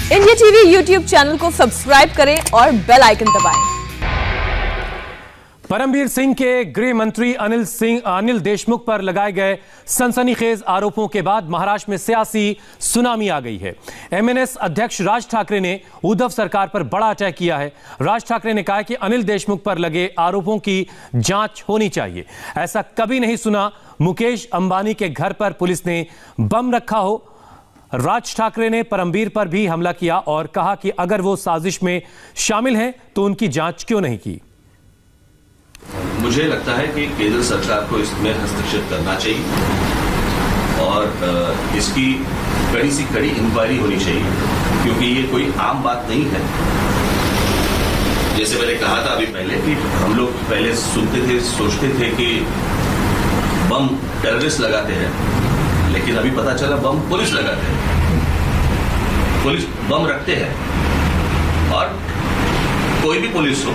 India TV YouTube channel को subscribe करें और बेल आइकन दबाएं। परमबीर सिंह के गृह मंत्री अनिल देशमुख पर लगाए गए सनसनीखेज आरोपों के बाद महाराष्ट्र में सियासी सुनामी आ गई है। एमएनएस अध्यक्ष राज ठाकरे ने उद्धव सरकार पर बड़ा अटैक किया है। राज ठाकरे ने कहा कि अनिल देशमुख पर लगे आरोपों की जांच होनी चाहिए। ऐसा कभी नहीं सुना मुकेश अंबानी के घर पर पुलिस ने बम रखा हो। राज ठाकरे ने परमबीर पर भी हमला किया और कहा कि अगर वो साजिश में शामिल हैं तो उनकी जांच क्यों नहीं की। मुझे लगता है कि केंद्र सरकार को इसमें हस्तक्षेप करना चाहिए और इसकी कड़ी से कड़ी इंक्वायरी होनी चाहिए, क्योंकि ये कोई आम बात नहीं है। जैसे मैंने कहा था अभी पहले कि हम लोग पहले सुनते थे, सोचते थे कि बम टेररिस्ट लगाते हैं, लेकिन अभी पता चला बम पुलिस लगाते हैं। पुलिस बम रखते हैं और कोई भी पुलिस हो,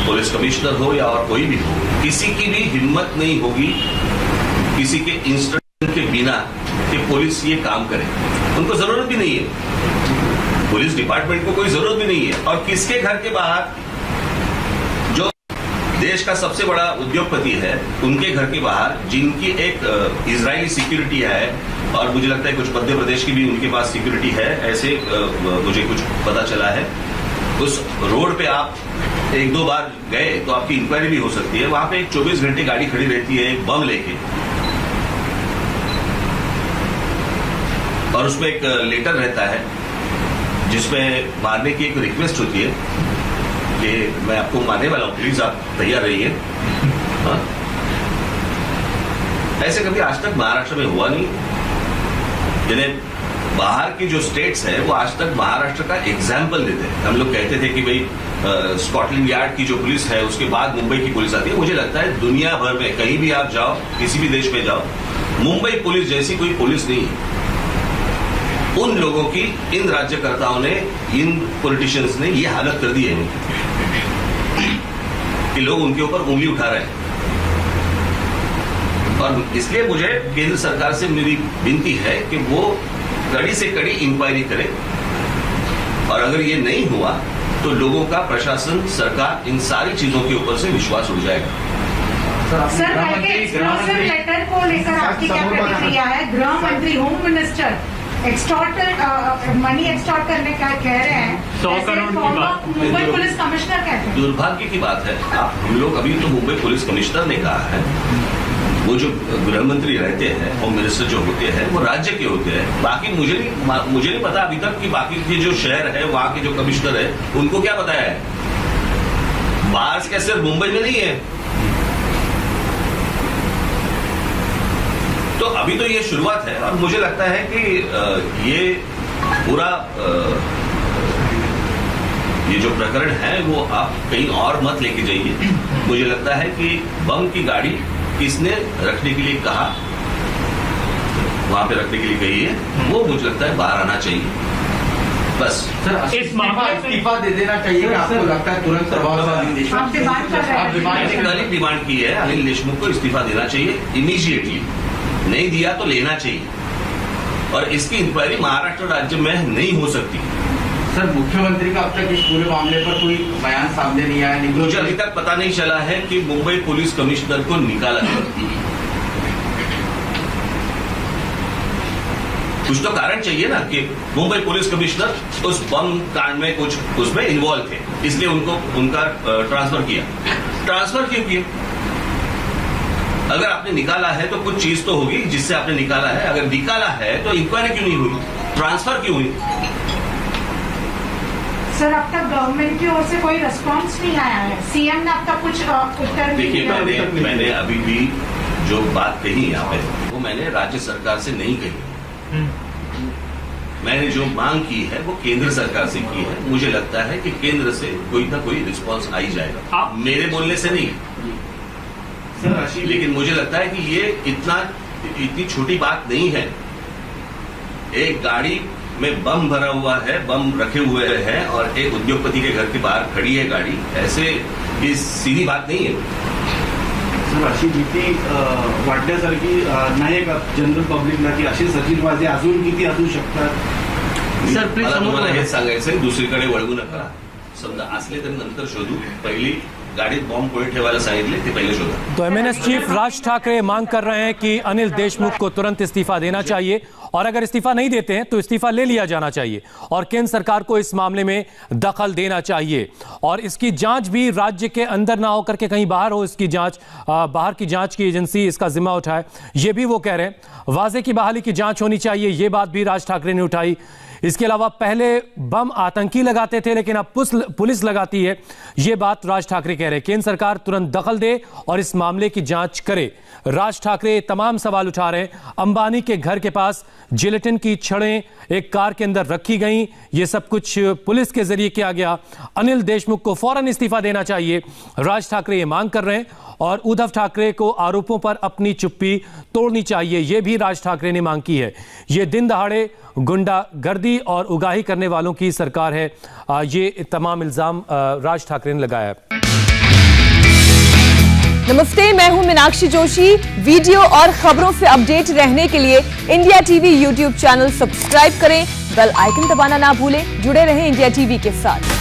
पुलिस कमिश्नर हो या और कोई भी हो, किसी की भी हिम्मत नहीं होगी किसी के इंस्ट्रक्शन के बिना कि पुलिस ये काम करे। उनको जरूरत भी नहीं है, पुलिस डिपार्टमेंट को कोई जरूरत भी नहीं है। और किसके घर के बाहर, जो देश का सबसे बड़ा उद्योगपति है, उनके घर के बाहर, जिनकी एक इजरायली सिक्योरिटी है और मुझे लगता है कुछ मध्य प्रदेश की भी उनके पास सिक्योरिटी है, ऐसे मुझे कुछ पता चला है। उस रोड पे आप एक दो बार गए तो आपकी इंक्वायरी भी हो सकती है। वहां पे एक 24 घंटे गाड़ी खड़ी रहती है एक बम लेके, और उसमें एक लेटर रहता है जिसमें मारने की एक रिक्वेस्ट होती है कि मैं आपको मारने वाला हूं, प्लीज आप तैयार रहिए। ऐसे कभी आज तक महाराष्ट्र में हुआ नहीं। जिन्हें बाहर की जो स्टेट्स है वो आज तक महाराष्ट्र का एग्जाम्पल देते हैं। हम लोग कहते थे कि भाई स्कॉटलैंड यार्ड की जो पुलिस है उसके बाद मुंबई की पुलिस आती है। मुझे लगता है दुनिया भर में कहीं भी आप जाओ, किसी भी देश में जाओ, मुंबई पुलिस जैसी कोई पुलिस नहीं है। उन लोगों की, इन राज्यकर्ताओं ने, इन पॉलिटिशियंस ने ये हालत कर दी है कि लोग उनके ऊपर उंगली उठा रहे हैं। और इसलिए मुझे केंद्र सरकार से मेरी विनती है कि वो कड़ी से कड़ी इंक्वायरी करे, और अगर ये नहीं हुआ तो लोगों का, प्रशासन, सरकार, इन सारी चीजों के ऊपर से विश्वास उड़ जाएगा। सर, एक्सप्लोसिव लेटर को लेकर आपकी क्या प्रतिक्रिया है? गृह मंत्री, होम मिनिस्टर मनी एक्सटॉर्ट करने का कह रहे हैं, 100 करोड़ की बात मुंबई पुलिस कमिश्नर कहते हैं। दुर्भाग्य की बात है। हम लोग अभी तो मुंबई पुलिस कमिश्नर ने कहा है, वो जो गृह मंत्री रहते हैं, होम मिनिस्टर जो होते हैं, वो राज्य के होते हैं। बाकी मुझे नहीं पता अभी तक कि बाकी के जो शहर है, वहां के जो कमिश्नर है, उनको क्या बताया है। बाहर क्या सिर्फ मुंबई में नहीं है। तो अभी तो ये शुरुआत है और मुझे लगता है कि ये पूरा ये जो प्रकरण है वो आप कहीं और मत लेके जाइए। मुझे लगता है कि बम की गाड़ी किसने रखने के लिए कहा, वहां पे रखने के लिए कही है, वो मुझे लगता है बाहर आना चाहिए। बस सर, इस मामले में इस्तीफा दे देना चाहिए कि आपको लगता है तुरंत प्रभाव से डिमांड की है अनिल देशमुख को इस्तीफा देना चाहिए इमीडिएटली। नहीं दिया तो लेना चाहिए, और इसकी इंक्वायरी महाराष्ट्र राज्य में नहीं हो सकती। सर, मुख्यमंत्री का अब तक इस पूरे मामले पर कोई बयान सामने नहीं आया। मुझे अभी तक पता नहीं चला है कि मुंबई पुलिस कमिश्नर को निकाला है। कुछ तो कारण चाहिए ना कि मुंबई पुलिस कमिश्नर उस बम कांड में कुछ उसमें इन्वॉल्व थे, इसलिए उनका ट्रांसफर किया। ट्रांसफर क्यों किया? अगर आपने निकाला है तो कुछ चीज तो होगी जिससे आपने निकाला है। अगर निकाला है तो इंक्वायरी क्यों नहीं हुई, ट्रांसफर क्यों हुई? सर, अब तक गवर्नमेंट की ओर से कोई रिस्पांस नहीं आया है। सीएम ने अब तक कुछ उत्तर नहीं दिया। मैंने अभी भी जो बात कही यहाँ पे, वो मैंने राज्य सरकार से नहीं कही। मैंने जो मांग की है वो केंद्र सरकार से की है। मुझे लगता है कि केंद्र से कोई ना कोई रिस्पांस आ ही जाएगा, मेरे बोलने से नहीं। लेकिन मुझे लगता है कि ये इतनी छोटी बात नहीं है। एक गाड़ी में बम भरा हुआ है, बम रखे हुए हैं, और एक उद्योगपति के घर के बाहर खड़ी है गाड़ी, ऐसे ये सीधी बात नहीं है। सर, अशी भीती वाटण्यासारखी नाही का जनरल पब्लिकला की अशी सचिनबाजी अजून किती असू शकतात? सर, please मला समोर तुम्हाला बघा. हेच सांगायचंय, दुसरीकडे वळवू नका. समजा असले तर नंतर शोधू, पहिली गाडीत बॉम्ब कोणी ठेवायला सांगितले ते पहिले शोधा. तो एमएनएस चीफ राज ठाकरे मांग कर रहे हैं कि अनिल देशमुख को तुरंत इस्तीफा देना चाहिए और अगर इस्तीफा नहीं देते हैं तो इस्तीफा ले लिया जाना चाहिए और केंद्र सरकार को इस मामले में दखल देना चाहिए और इसकी जांच भी राज्य के अंदर ना होकर के कहीं बाहर हो. इसकी जांच बाहर की जांच की एजेंसी इसका जिम्मा उठाए, ये भी वो कह रहे हैं. वाजे की बहाली की जांच होनी चाहिए, ये बात भी राज ठाकरे ने उठाई. इसके अलावा पहले बम आतंकी लगाते थे लेकिन अब पुलिस लगाती है, ये बात राज ठाकरे कह रहे हैं. केंद्र सरकार तुरंत दखल दे और इस मामले की जांच करे. राज ठाकरे तमाम सवाल उठा रहे हैं. अंबानी के घर के पास जिलेटिन की छड़ें एक कार के अंदर रखी गई, ये सब कुछ पुलिस के जरिए किया गया. अनिल देशमुख को फौरन इस्तीफा देना चाहिए, राज ठाकरे ये मांग कर रहे हैं और उद्धव ठाकरे को आरोपों पर अपनी चुप्पी तोड़नी चाहिए, यह भी राज ठाकरे ने मांग की है. ये दिन दहाड़े गुंडागर्दी और उगाही करने वालों की सरकार है, ये तमाम इल्जाम राज ठाकरे ने लगाया है. नमस्ते, मैं हूं मीनाक्षी जोशी. वीडियो और खबरों से अपडेट रहने के लिए India TV YouTube channel subscribe करें, बेल आइकन दबाना ना भूलें. जुड़े रहें इंडिया टीवी के साथ.